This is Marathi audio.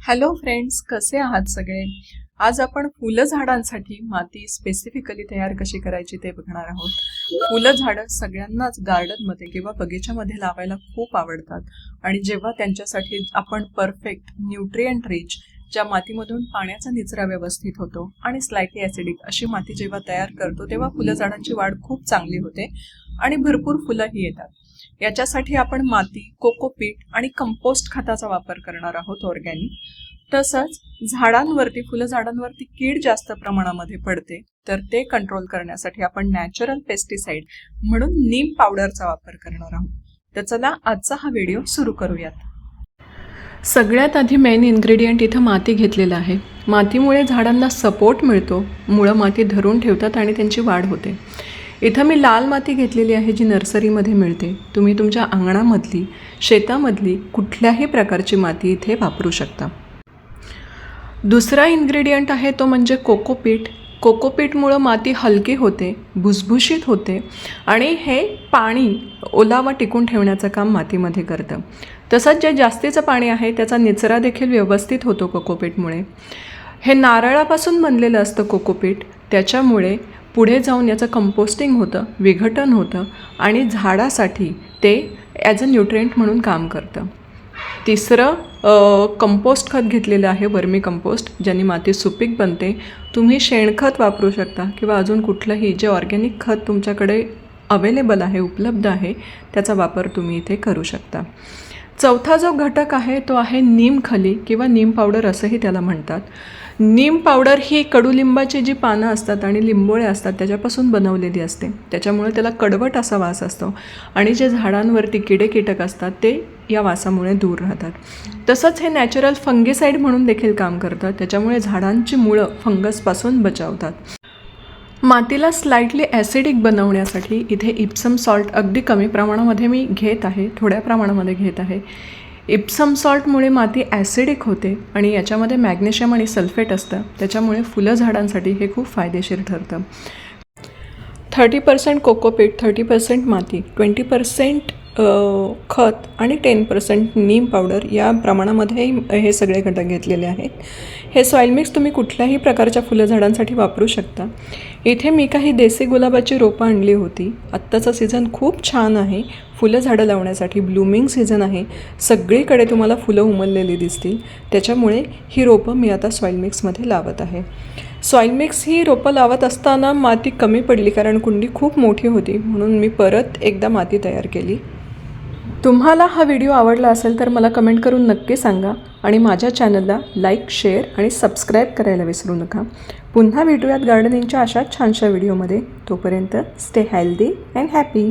हॅलो फ्रेंड्स, कसे आहात सगळे? आज आपण फुलं झाडांसाठी माती स्पेसिफिकली तयार कशी करायची ते बघणार आहोत. फुलं झाडं सगळ्यांनाच गार्डनमध्ये किंवा बगीच्यामध्ये लावायला खूप आवडतात आणि जेव्हा त्यांच्यासाठी आपण परफेक्ट न्यूट्रिएंट रिच ज्या मातीमधून पाण्याचा निचरा व्यवस्थित होतो आणि स्लाइटली ॲसिडिक अशी माती जेव्हा तयार करतो तेव्हा फुलं झाडांची वाढ खूप चांगली होते आणि भरपूर फुलंही येतात. याच्यासाठी आपण माती, कोकोपीट आणि कंपोस्ट खताचा वापर करणार आहोत ऑर्गॅनिक. तसंच झाडांवरती, फुलं झाडांवरती कीड जास्त प्रमाणामध्ये पडते तर ते कंट्रोल करण्यासाठी आपण नॅचरल पेस्टिसाइड म्हणून नीम पावडरचा वापर करणार आहोत. तर चला आजचा हा व्हिडिओ सुरू करूयात. सगळ्यात आधी मेन इन्ग्रेडियंट इथं माती घेतलेलं आहे. मातीमुळे झाडांना सपोर्ट मिळतो, मुळं माती धरून ठेवतात आणि त्यांची वाढ होते. इथं मी लाल माती घेतलेली आहे जी नर्सरीमध्ये मिळते. तुम्ही तुमच्या अंगणामधली, शेतामधली कुठल्याही प्रकारची माती इथे वापरू शकता. दुसरा इन्ग्रेडियंट आहे तो म्हणजे कोकोपीट. कोकोपीटमुळं माती हलकी होते, भुसभुशीत होते आणि हे पाणी, ओलावा टिकून ठेवण्याचं काम मातीमध्ये करतं. तसंच जे जास्तीचं पाणी आहे त्याचा निचरा देखील व्यवस्थित होतो कोकोपीटमुळे. हे नारळापासून बनलेलं असतं कोकोपीट, त्याच्यामुळे पुढे जाऊन याचं कंपोस्टिंग होतं, विघटन होतं आणि झाडासाठी ते ॲज अ न्यूट्रिएंट म्हणून काम करतं. तिसरं कंपोस्ट खत घेतलेलं आहे, वर्मी कंपोस्ट, ज्याने माती सुपीक बनते. तुम्ही शेणखत वापरू शकता किंवा अजून कुठलंही जे ऑर्गॅनिक खत तुमच्याकडे अवेलेबल आहे, उपलब्ध आहे, त्याचा वापर तुम्ही इथे करू शकता. चौथा जो घटक आहे तो आहे नीमखली किंवा नीम पावडर असंही त्याला म्हणतात. नीम पावडर ही कडुलिंबाची जी पानं असतात आणि लिंबोळे असतात त्याच्यापासून बनवलेली असते. त्याच्यामुळे त्याला कडवट असा वास असतो आणि जे झाडांवरती किडे कीटक असतात ते या वासामुळे दूर राहतात. तसंच हे नॅचरल फंगिसाईड म्हणून देखील काम करतात. त्याच्यामुळे झाडांची मुळं फंगसपासून बचावतात. मातीला स्लाइटली ॲसिडिक बनवण्यासाठी इथे इप्सम सॉल्ट अगदी कमी प्रमाणामध्ये मी घेत आहे, थोड्या प्रमाणामध्ये घेत आहे. इप्सम सॉल्टमुळे माती ॲसिडिक होते आणि याच्यामध्ये मॅग्नेशियम आणि सल्फेट असतं. त्याच्यामुळे फुलं झाडांसाठी हे खूप फायदेशीर ठरतं. 30% कोकोपीट, 30% माती, 20% खत आणि 10% नीम पावडर या प्रमाणामध्ये हे सगळे घटक घेतलेले आहेत. हे सॉईल मिक्स तुम्ही कुठल्याही प्रकारच्या फुलं झाडांसाठी वापरू शकता. इथे मी काही देसी गुलाबाची रोपं आणली होती. आत्ताचा सीझन खूप छान आहे फुलं झाडं लावण्यासाठी, ब्लूमिंग सीझन आहे. सगळीकडे तुम्हाला फुलं उमललेली दिसतील. त्याच्यामुळे ही रोपं मी आता सॉईल मिक्समध्ये लावत आहे. सॉईल मिक्स ही रोपं लावत असताना माती कमी पडली कारण कुंडी खूप मोठी होती, म्हणून मी परत एकदा माती तयार केली. तुम्हाला हा व्हिडिओ आवडला असेल तर मला कमेंट करून नक्की सांगा आणि माझ्या चॅनलला लाईक, शेअर आणि सबस्क्राईब करायला विसरू नका. पुन्हा भेटूयात गार्डनिंगच्या अशाच छानशा व्हिडिओमध्ये. तोपर्यंत स्टे हेल्दी अँड हॅपी.